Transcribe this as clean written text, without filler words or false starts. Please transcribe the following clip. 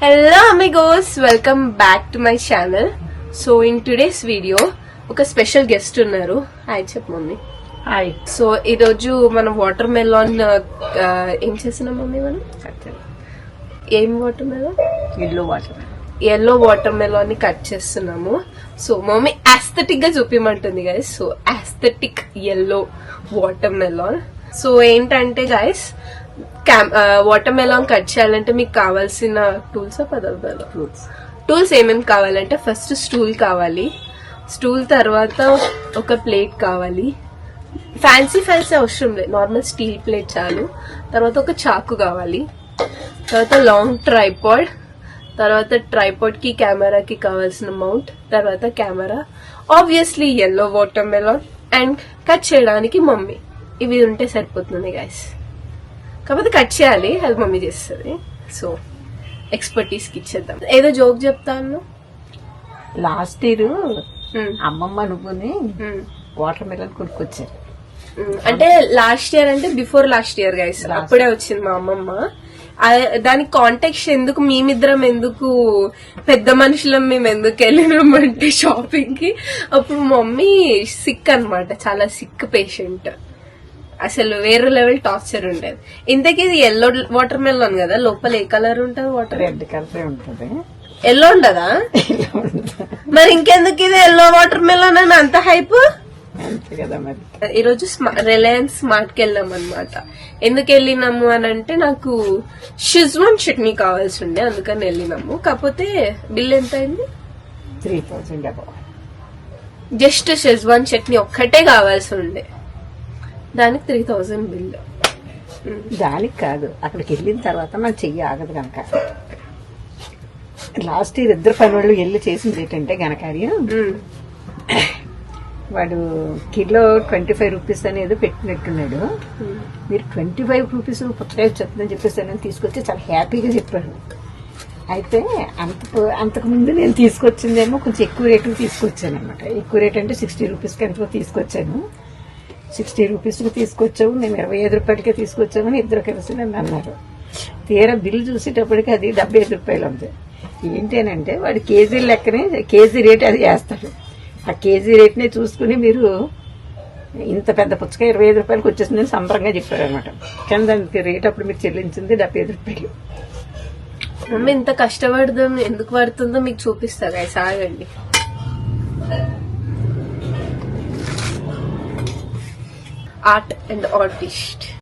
Hello amigos, welcome back to my channel. So in today's video ఒక special guest ఉన్నారు. Hi చెప్పు mummy. Hi. So ఈ రోజు మనం వాటర్ మెలాన్ ఏం చేస్తున్నాం మమ్మీ? మనం ఏం watermelon? Yellow watermelon ని కట్ చేస్తున్నాము. సో మమ్మీ ఆస్థెటిక్ గా చూపిమంటుంది guys. So aesthetic yellow watermelon. So ఏంటంటే గైస్, వాటర్ మెలాన్ కట్ చేయాలంటే మీకు కావాల్సిన టూల్స్ ఏమేమి కావాలంటే, ఫస్ట్ స్టూల్ కావాలి. స్టూల్ తర్వాత ఒక ప్లేట్ కావాలి. ఫ్యాన్సీ అవసరం లేదు, నార్మల్ స్టీల్ ప్లేట్ చాలు. తర్వాత ఒక చాకు కావాలి. తర్వాత లాంగ్ ట్రైపాడ్. తర్వాత ట్రైపాడ్ కి కెమెరాకి కావాల్సిన మౌంట్. తర్వాత camera, obviously yellow water melon and cut చేయడానికి మమ్మీ. ఇవి ఉంటే సరిపోతుంది గైస్. కాకపోతే కట్ చేయాలి, అది మమ్మీ చేస్తుంది. సో ఎక్స్పర్టీస్ కి ఇచ్చేద్దాం. ఏదో జోక్ చెప్తాను. లాస్ట్ ఇయర్ అమ్మమ్మ నువ్వుని వాటర్ మెలన్ కొనుక్కొచ్చారు. అంటే లాస్ట్ ఇయర్ అంటే బిఫోర్ లాస్ట్ ఇయర్ గైస్, అప్పుడే వచ్చింది మా అమ్మమ్మ. దానికి కాంటాక్ట్ ఎందుకు, మేమిద్దరం ఎందుకు పెద్ద మనుషులం మేము ఎందుకు వెళ్ళినామంటే షాపింగ్ కి, అప్పుడు మమ్మీ సిక్ అన్నమాట, చాలా సిక్ పేషెంట్. అసలు వేరే లెవెల్ టార్చర్ ఉండేది. ఇంతకీ ఇది ఎల్లో వాటర్ మెలాన్ కదా, లోపల ఏ కలర్ ఉంటది? వాటర్ రెడ్ కలర్ ఉంటది. ఎల్లో ఉండదా? మరి ఇంకెందుకు ఇది ఎల్లో వాటర్ మెలాన్ అని అంత హైప్? ఈరోజు రిలయన్స్ స్మార్ట్ కి వెళ్ళాం అనమాట. ఎందుకు వెళ్ళినాము అని అంటే, నాకు షెజ్వాన్ చట్నీ కావాల్సి ఉండే, అందుకని వెళ్ళినాము. కాకపోతే బిల్ ఎంత అయింది? 3000. జస్ట్ షెజ్వాన్ చట్నీ ఒక్కటే కావాల్సి ఉండే, దానికి 3000 బిల్. దానికి కాదు, అక్కడికి వెళ్ళిన తర్వాత మనం చెయ్యి ఆగదు కనుక. లాస్ట్ ఇయర్ ఇద్దరు పని వాళ్ళు వెళ్ళి చేసింది ఏంటంటే ఘనకార్యం, వాడు కిలో 25 రూపీస్ అనేది పెట్టినట్టున్నాడు. మీరు 25 రూపీస్ పుచ్చకాయ చెప్తుందని చెప్పేసి తీసుకొచ్చి చాలా హ్యాపీగా చెప్పాడు. అయితే అంతకు ముందు నేను తీసుకొచ్చిందేమో కొంచెం ఎక్కువ రేటుకి తీసుకొచ్చాను అనమాట. ఎక్కువ రేట్ అంటే 60 రూపీస్కి ఎంతో తీసుకొచ్చాను. 60 రూపీస్కి తీసుకొచ్చావు, మేము 25 రూపాయలకే తీసుకొచ్చామని ఇద్దరు కలిసి నన్ను అన్నారు. తీరా బిల్లు చూసేటప్పటికి అది 75 రూపాయలు ఉంది. ఏంటేనంటే వాడు కేజీ లెక్కనే, కేజీ రేట్ అది వేస్తాడు. ఆ కేజీ రేట్నే చూసుకుని మీరు ఇంత పెద్ద పుచ్చకాయ 25 రూపాయలకి వచ్చేసిందని సంబరంగా చెప్పారు అనమాట. కానీ దానికి రేట్ అప్పుడు మీరు చెల్లించింది 75 రూపాయలు. మమ్మీ ఇంత కష్టపడదాం ఎందుకు పడుతుందో మీకు చూపిస్తా గైస్, ఆగండి. Art and artist.